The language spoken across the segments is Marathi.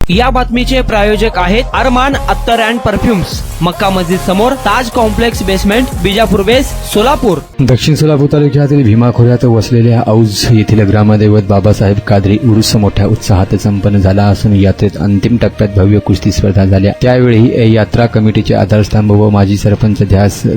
या बातमीचे प्रायोजक आहेत अरमान अत्तर अँड परफ्युम्स, मक्का मस्जिद समोर, ताज कॉम्प्लेक्स बेसमेंट, बिजापूर बेस, सोलापूर. दक्षिण सोलापूर तालुक्यातील भीमा खोऱ्यात वसलेल्या औज येथील ग्रामदैवत बाबासाहेब कादरी उरुस मोठ्या उत्साहात संपन्न झाला असून यात्रेत अंतिम टप्प्यात भव्य कुस्ती स्पर्धा झाल्या. त्यावेळी यात्रा कमिटीचे आधारस्तंभ व माजी सरपंच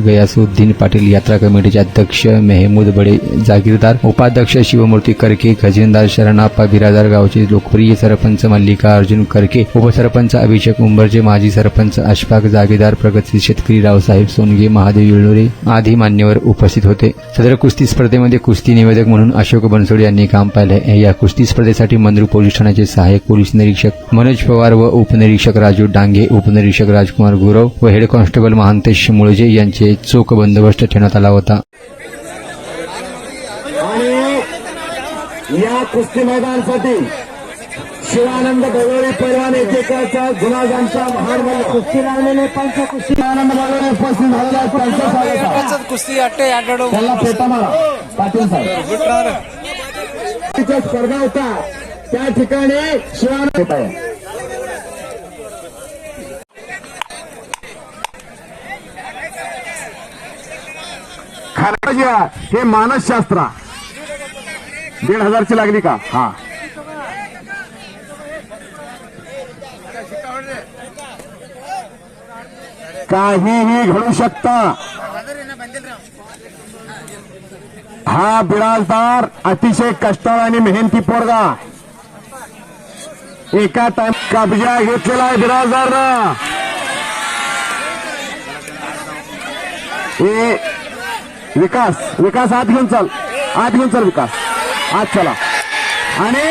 गयासुद्दीन पाटील, यात्रा कमिटीचे अध्यक्ष मेहमूद बडे जागीरदार, उपाध्यक्ष शिवमूर्ती करके, खजिनदार शरणाप्पा बिरादार, गावचे लोकप्रिय सरपंच मल्लिकार्जुन करके, उपसरपंच अभिषेक उंबरचे, माजी सरपंच अशफाक जागीरदार, प्रगतशील शेतकरी रावसाहेब सोनगे, महादेव येळुरे आदी मान्यवर उपस्थित होते. सदर कुस्ती स्पर्धेमध्ये कुस्ती निवेदक म्हणून अशोक बनसोडे यांनी काम पाहिले. या कुस्ती स्पर्धेसाठी मंद्रू पोलीस ठाण्याचे सहाय्यक पोलीस निरीक्षक मनोज पवार व उपनिरीक्षक राजू डांगे, उपनिरीक्षक राजकुमार गुरव व हेड कॉन्स्टेबल महांतेश मुळजे यांचे चोख बंदोबस्त ठेवण्यात आला होता. या कुस्ती मैदानासाठी शिवानंद बगोरे पैलवान एकेकाचा गुणाजांचा महान कुस्ती लागलेले पंच कुस्ती शिवानंद बगोरे उपस्थित झालेला कुस्ती अट्टे आठवडा त्याला पेटा मारा पाटील साहेब स्पर्धा होता त्या ठिकाणी शिवानंद हे मानसशास्त्र 1,500ची लागली का? हा, काहीही घडू शकता. हा बिराजदार अतिशय कष्टाळ आणि मेहनती पोरगा एका टाइम कब्जा घेतलेला आहे बिराजदारनं. विकास आत घेऊन चल, विकास आत चला. आणि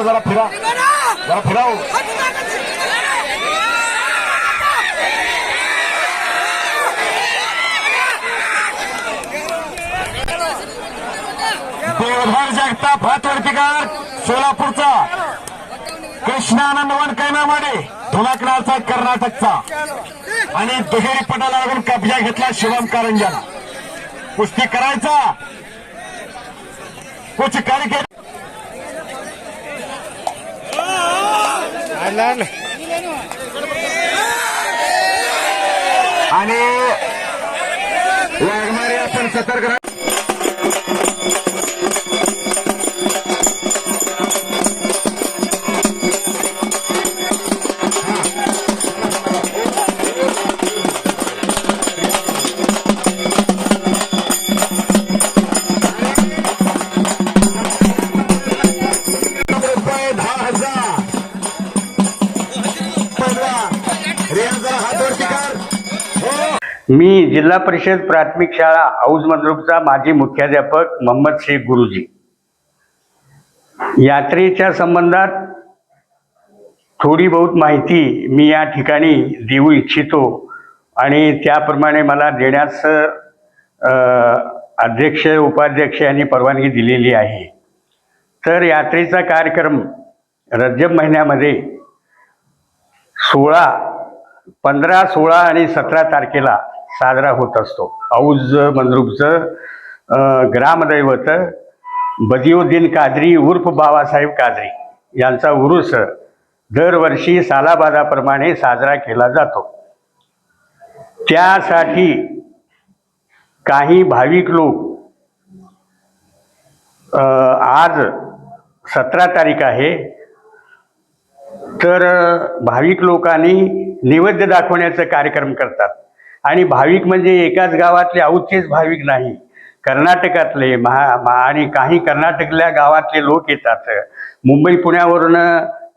जरा फिराव. देवधर जगताप हातवरतीकार सोलापूरचा, कृष्णानंद वनकैनामाडे धुलाकडाचा कर्नाटकचा आणि दुहेरी पटाला लागून कब्जा घेतला शिवम कारंजन. कुस्ती करायचा कुछ करके आणि वाघमारे आपण सतर्क राहा. मी जिल्हा परिषद प्राथमिक शाळा औज मंद्रुपचा माजी मुख्याध्यापक मोहम्मद शेख गुरुजी. यात्रेच्या संबंधात थोडी बहुत माहिती मी या ठिकाणी देऊ इच्छितो आणि त्याप्रमाणे मला देण्यास अध्यक्ष उपाध्यक्ष यांनी परवानगी दिलेली आहे. तर यात्रेचा कार्यक्रम रजब महिन्यामध्ये 15, 16 आणि 17 तारखेला साजरा होत असतो. औज मंद्रुपचं ग्रामदैवत बदियुद्दीन कादरी उर्फ बाबासाहेब कादरी यांचा उरूस दरवर्षी सालाबादाप्रमाणे साजरा केला जातो. त्यासाठी काही भाविक लोक आज 17 तारीख आहे, तर भाविक लोकांनी नैवेद्य दाखवण्याचा कार्यक्रम करतात. आणि भाविक म्हणजे एकाच गावातले औचेच भाविक नाही, कर्नाटकातले आणि काही कर्नाटकल्या गावातले लोक येतात. मुंबई पुण्यावरून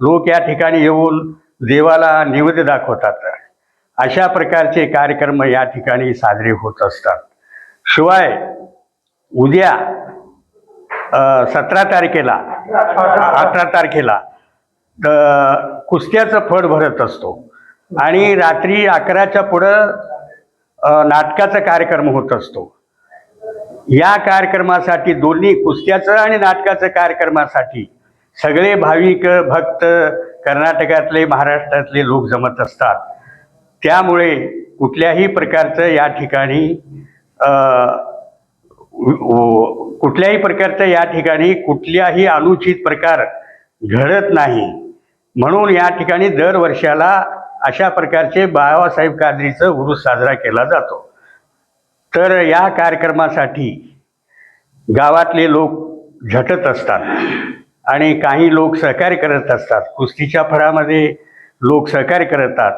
लोक या ठिकाणी येऊन देवाला नैवेद्य दाखवतात. अशा प्रकारचे कार्यक्रम या ठिकाणी साजरे होत असतात. शिवाय उद्या 17 तारखेला 18 तारखेला कुस्त्याचं फड भरत असतो आणि रात्री 11च्या पुढं नाटकाचा कार्यक्रम होत असतो. या कार्यक्रमासाठी दोन्ही कुस्त्याचं आणि नाटकाचं कार्यक्रमासाठी सगळे भाविक भक्त कर्नाटकातले महाराष्ट्रातले लोक जमत असतात. त्यामुळे कुठल्याही प्रकारचं या ठिकाणी कुठल्याही अनुचित प्रकार घडत नाही. म्हणून या ठिकाणी दरवर्षाला अशा प्रकारचे बाबासाहेब कादरीचं उरूस साजरा केला जातो. तर या कार्यक्रमासाठी गावातले लोक झटत असतात आणि काही लोक सहकार्य करत असतात. कुस्तीच्या फळामध्ये लोक सहकार्य करतात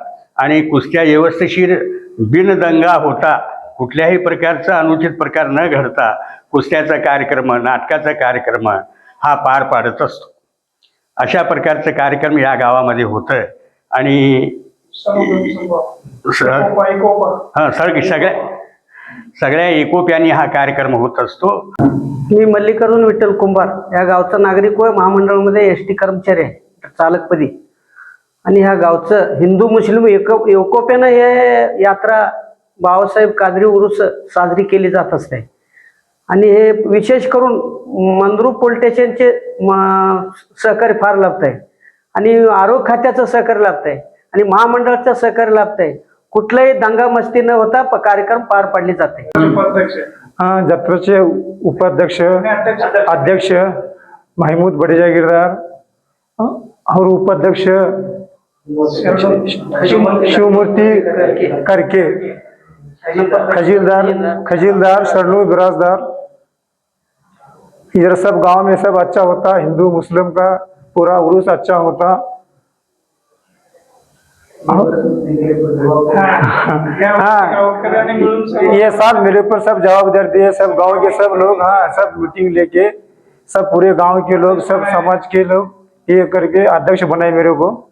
आणि कुस्त्या व्यवस्थिशीर बिनदंगा होता, कुठल्याही प्रकारचा अनुचित प्रकार न घडता कुस्त्याचा कार्यक्रम, नाटकाचा कार्यक्रम हा पार पाडत असतो. अशा प्रकारचं कार्यक्रम या गावामध्ये होतं आणि सगळ्या एकोप्याने हा कार्यक्रम होत असतो. मी मल्लिकार्जुन विठ्ठल कुंभार या गावचा नागरिक व महामंडळामध्ये एसटी कर्मचारी आहे, चालकपदी. आणि ह्या गावचं हिंदू मुस्लिम एकोप्यानं हे यात्रा बाबासाहेब कादरी उरूस साजरी केली जात असते. आणि हे विशेष करून मंद्रुप पोलीस स्टेशनचे सहकार्य फार लाभत आहे आणि आरोग्य खात्याचं सहकार्य लाभत आहे आणि महामंडळाचं सहकार्य लाभत आहे. कुठलाही दंगामस्ती न होता कार्यक्रम पार पाडले जाते. जत्रेचे उपाध्यक्ष अध्यक्ष महमूद बडेजागीरदार और उपाध्यक्ष शिवमूर्ती करके, खजीलदार सरनू बिराजदार. इधर सब गांव में सब अच्छा होता, हिंदू मुस्लिम का पूरा उरूस अच्छा होता. ये साल मेरे ऊपर सब जवाबदारी दिए, सब गांव के सब लोग, सब मीटिंग लेके सब पूरे गांव के लोग, सब समाज के लोग ये करके अध्यक्ष बनाए मेरे को.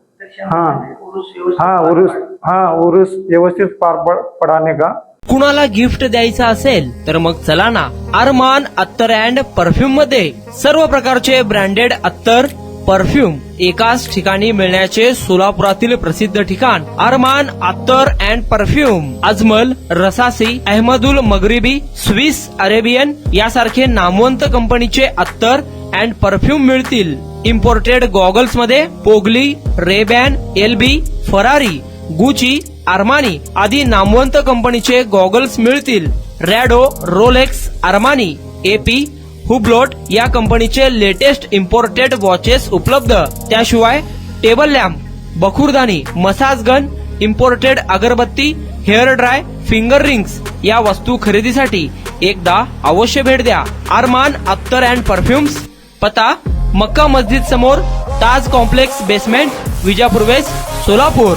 उरूस व्यवस्थित पार पड़ाने का. कुणाला गिफ्ट द्यायचं असेल तर मग चला ना, अरमान अत्तर अँड परफ्यूम मध्ये सर्व प्रकारचे ब्रँडेड अत्तर परफ्यूम एकाच ठिकाणी मिळण्याचे सोलापुरातील प्रसिद्ध ठिकाण Armaan Attar and perfume. Ajmal, Rasasi, Ahmadul Maghribi, Swiss Arabian यासारखे नामवंत कंपनीचे अत्तर अँड परफ्यूम मिळतील. इम्पोर्टेड गॉगल्स मध्ये पोगली, Ray Ban, LB, Ferrari, Gucci, Armani आदी नामवंत कंपनीचे गॉगल्स मिळतील. Rado, Rolex, Armani, AP, Hublot या कंपनीचे लेटेस्ट इम्पोर्टेड वॉचेस उपलब्ध. त्याशिवाय टेबल लॅम्प, बखुरदानी, मसाज गन, इम्पोर्टेड अगरबत्ती, हेअर ड्राय, फिंगर रिंग्स या वस्तू खरेदीसाठी एकदा अवश्य भेट द्या. अरमान अत्तर अँड परफ्युम्स, पता मक्का मस्जिद समोर, ताज कॉम्प्लेक्स बेसमेंट, विजापूर वेस्ट, सोलापूर.